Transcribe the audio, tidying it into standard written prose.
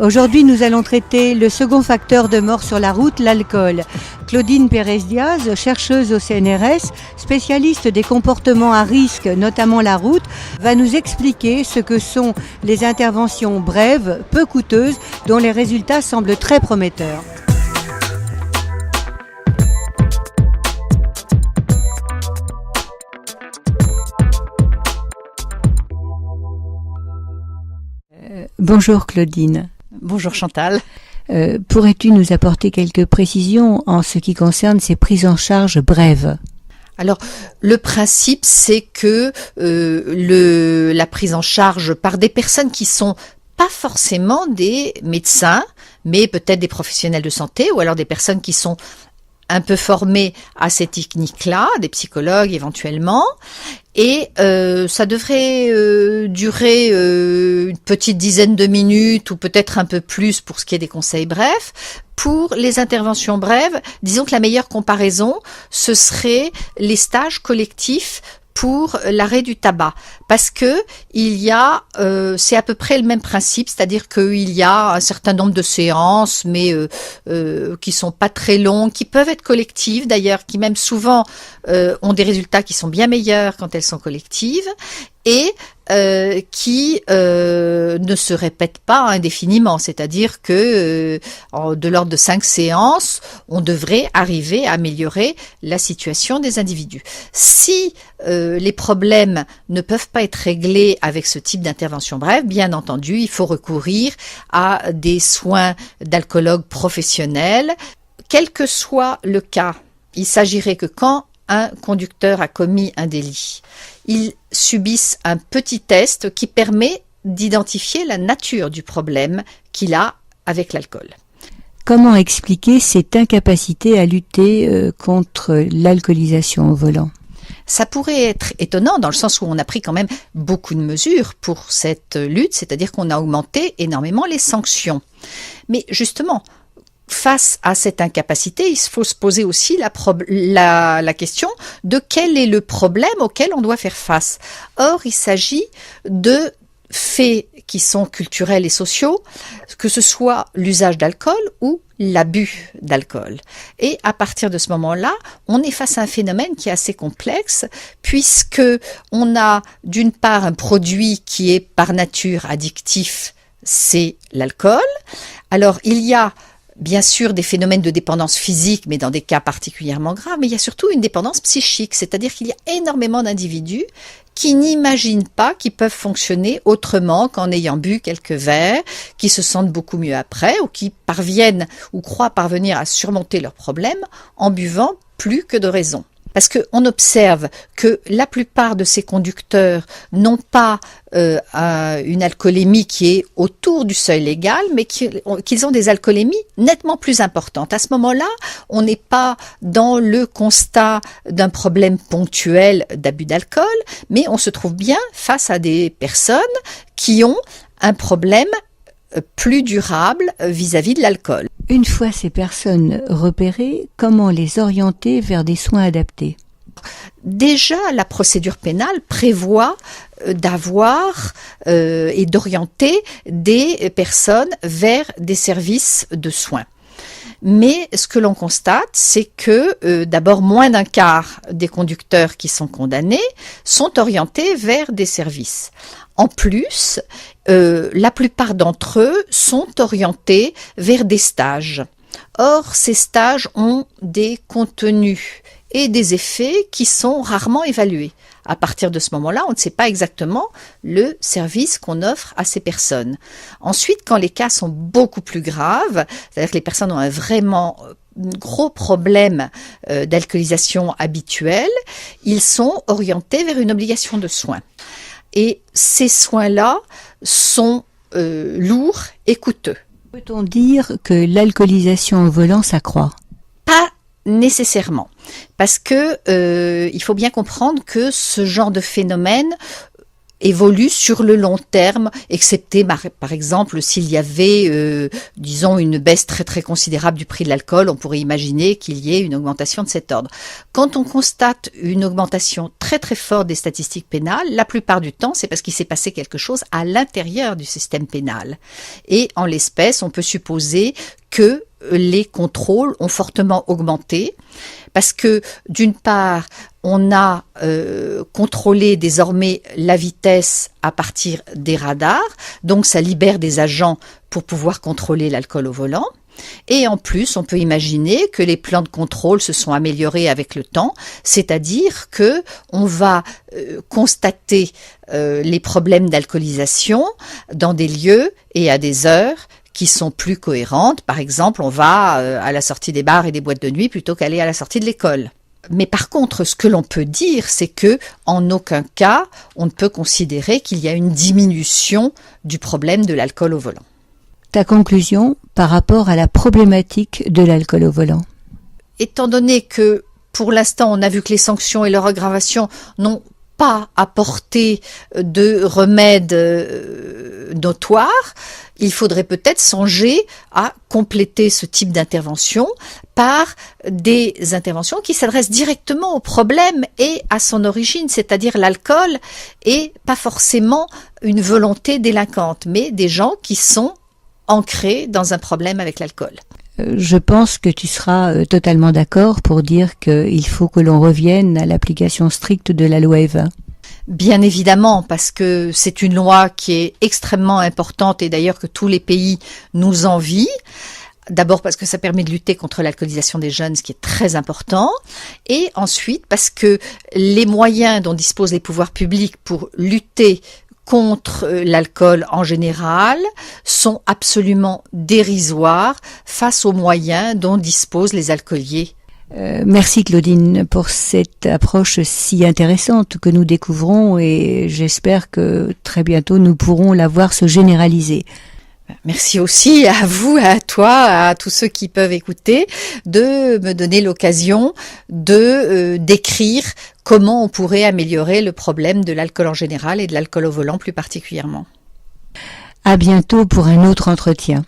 Aujourd'hui, nous allons traiter le second facteur de mort sur la route, l'alcool. Claudine Pérez-Diaz, chercheuse au CNRS, spécialiste des comportements à risque, notamment la route, va nous expliquer ce que sont les interventions brèves, peu coûteuses, dont les résultats semblent très prometteurs. Bonjour Claudine. Bonjour Chantal. Pourrais-tu nous apporter quelques précisions en ce qui concerne ces prises en charge brèves ? Alors, le principe, c'est que la prise en charge par des personnes qui sont pas forcément des médecins, mais peut-être des professionnels de santé, ou alors des personnes qui sont un peu formés à ces techniques-là, des psychologues éventuellement, et ça devrait durer une petite dizaine de minutes ou peut-être un peu plus pour ce qui est des conseils brefs. Pour les interventions brèves, disons que la meilleure comparaison, ce serait les stages collectifs pour l'arrêt du tabac, parce que c'est à peu près le même principe, c'est-à-dire qu'il y a un certain nombre de séances, mais qui sont pas très longues, qui peuvent être collectives d'ailleurs, qui même souvent ont des résultats qui sont bien meilleurs quand elles sont collectives, et qui ne se répètent pas indéfiniment, c'est-à-dire que de l'ordre de 5 séances, on devrait arriver à améliorer la situation des individus. Si les problèmes ne peuvent pas être réglés avec ce type d'intervention brève, bien entendu, il faut recourir à des soins d'alcoologue professionnels. Quel que soit le cas, il s'agirait que quand un conducteur a commis un délit, il subisse un petit test qui permet d'identifier la nature du problème qu'il a avec l'alcool. Comment expliquer cette incapacité à lutter contre l'alcoolisation au volant ? Ça pourrait être étonnant dans le sens où on a pris quand même beaucoup de mesures pour cette lutte, c'est-à-dire qu'on a augmenté énormément les sanctions. Mais justement, face à cette incapacité, il faut se poser aussi la question de quel est le problème auquel on doit faire face. Or, il s'agit de faits qui sont culturels et sociaux, que ce soit l'usage d'alcool ou l'abus d'alcool. Et à partir de ce moment-là, on est face à un phénomène qui est assez complexe, puisque on a d'une part un produit qui est par nature addictif, c'est l'alcool. Alors, il y a bien sûr des phénomènes de dépendance physique, mais dans des cas particulièrement graves, mais il y a surtout une dépendance psychique, c'est-à-dire qu'il y a énormément d'individus qui n'imaginent pas qu'ils peuvent fonctionner autrement qu'en ayant bu quelques verres, qui se sentent beaucoup mieux après, ou qui parviennent ou croient parvenir à surmonter leurs problèmes en buvant plus que de raison. Parce qu'on observe que la plupart de ces conducteurs n'ont pas une alcoolémie qui est autour du seuil légal, mais qu'ils ont des alcoolémies nettement plus importantes. À ce moment-là, on n'est pas dans le constat d'un problème ponctuel d'abus d'alcool, mais on se trouve bien face à des personnes qui ont un problème plus durable vis-à-vis de l'alcool. Une fois ces personnes repérées, comment les orienter vers des soins adaptés ? Déjà, la procédure pénale prévoit d'avoir et d'orienter des personnes vers des services de soins. Mais ce que l'on constate, c'est que d'abord moins d'un quart des conducteurs qui sont condamnés sont orientés vers des services. En plus, la plupart d'entre eux sont orientés vers des stages. Or, ces stages ont des contenus et des effets qui sont rarement évalués. À partir de ce moment-là, on ne sait pas exactement le service qu'on offre à ces personnes. Ensuite, quand les cas sont beaucoup plus graves, c'est-à-dire que les personnes ont un vraiment gros problème d'alcoolisation habituelle, ils sont orientés vers une obligation de soins. Et ces soins-là sont lourds et coûteux. Peut-on dire que l'alcoolisation au volant s'accroît ? Pas nécessairement, parce que il faut bien comprendre que ce genre de phénomène évolue sur le long terme, excepté par exemple s'il y avait, disons, une baisse très très considérable du prix de l'alcool, on pourrait imaginer qu'il y ait une augmentation de cet ordre. Quand on constate une augmentation très très forte des statistiques pénales, la plupart du temps c'est parce qu'il s'est passé quelque chose à l'intérieur du système pénal. Et en l'espèce, on peut supposer que les contrôles ont fortement augmenté parce que d'une part, on a contrôlé désormais la vitesse à partir des radars, donc ça libère des agents pour pouvoir contrôler l'alcool au volant. Et en plus, on peut imaginer que les plans de contrôle se sont améliorés avec le temps, c'est-à-dire que on va constater les problèmes d'alcoolisation dans des lieux et à des heures qui sont plus cohérentes. Par exemple, on va à la sortie des bars et des boîtes de nuit plutôt qu'aller à la sortie de l'école. Mais par contre, ce que l'on peut dire, c'est que en aucun cas, on ne peut considérer qu'il y a une diminution du problème de l'alcool au volant. Ta conclusion par rapport à la problématique de l'alcool au volant? Étant donné que pour l'instant, on a vu que les sanctions et leur aggravation n'ont pas apporté de remède notoire, il faudrait peut-être songer à compléter ce type d'intervention par des interventions qui s'adressent directement au problème et à son origine, c'est-à-dire l'alcool, et pas forcément une volonté délinquante, mais des gens qui sont ancrés dans un problème avec l'alcool. Je pense que tu seras totalement d'accord pour dire qu'il faut que l'on revienne à l'application stricte de la loi Evin. Bien évidemment, parce que c'est une loi qui est extrêmement importante et d'ailleurs que tous les pays nous envient. D'abord parce que ça permet de lutter contre l'alcoolisation des jeunes, ce qui est très important. Et ensuite parce que les moyens dont disposent les pouvoirs publics pour lutter contre l'alcool en général sont absolument dérisoires face aux moyens dont disposent les alcooliers. Merci Claudine pour cette approche si intéressante que nous découvrons et j'espère que très bientôt nous pourrons la voir se généraliser. Merci aussi à vous, à toi, à tous ceux qui peuvent écouter, de me donner l'occasion de décrire comment on pourrait améliorer le problème de l'alcool en général et de l'alcool au volant plus particulièrement. À bientôt pour un autre entretien.